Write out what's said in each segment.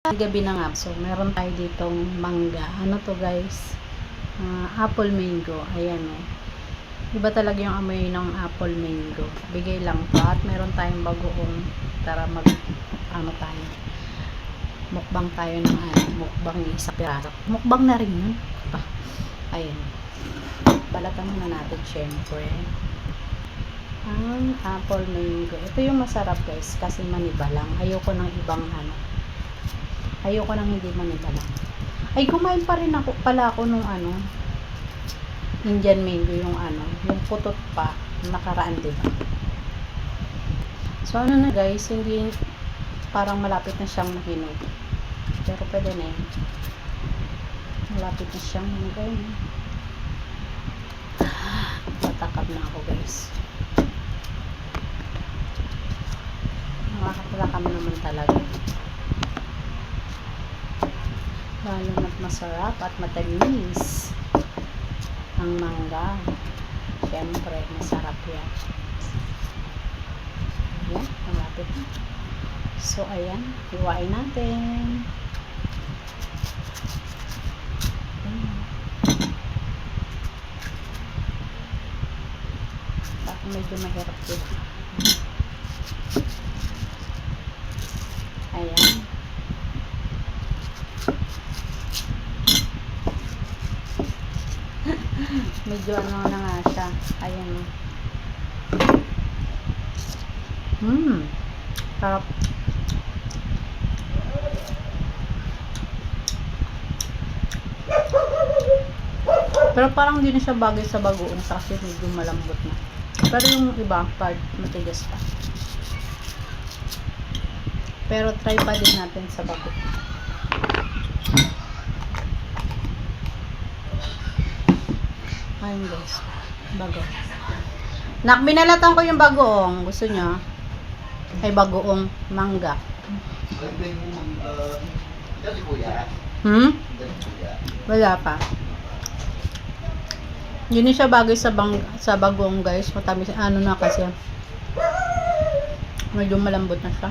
Gabi na nga. So, meron tayo ditong mangga. Ano to guys? Apple mango. Ayan o. Iba talaga yung amoy ng apple mango. Bigay lang to. At meron tayong bagoong. Tara tayo. Mukbang tayo ng mukbang isa piraso. Mukbang na rin yun. Ayan. Balatan muna natin syempre. Ang apple mango. Ito yung masarap guys. Kasi maniba lang. Ayoko ng ibang ayoko nang hindi maniba lang. Ay, kumain pa rin pala ako nung Indian mango yung yung putot pa. Nakaraan diba? So na guys. Hindi parang malapit na siyang mahinog. Pero pwede na yun. Malapit na siyang mahinog. Matakab na ako guys. Nakakatakam naman talaga. Lalo na't masarap at matamis ang mangga. Siyempre, masarap yan. Ayan, malapit na. So, ayan, hiwain natin. Bakit medyo mahirap dito. Ayan. Medyo na nga siya. Ayan. Sarap. Pero parang hindi na siya bagay sa bagoong kasi medyo malambot na. Pero yung iba part matigas pa. Pero try pa din natin sa bago. Ayun guys, bago. Nak, binalatan ko yung bagoong. Gusto nyo? Ay, bagoong mangga. Wala pa. Yun siya bagay sa bagoong guys. Matamis, na kasi. Medyo malambot na siya.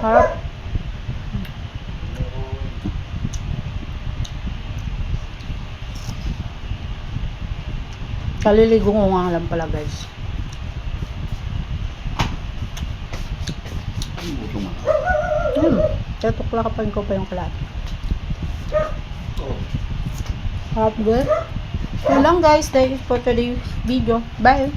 Harap. Kaliligo ko nga lang pala guys. Tutuklapan ko pa yung kalat. Harap good. Yun lang guys. That is for today's video. Bye.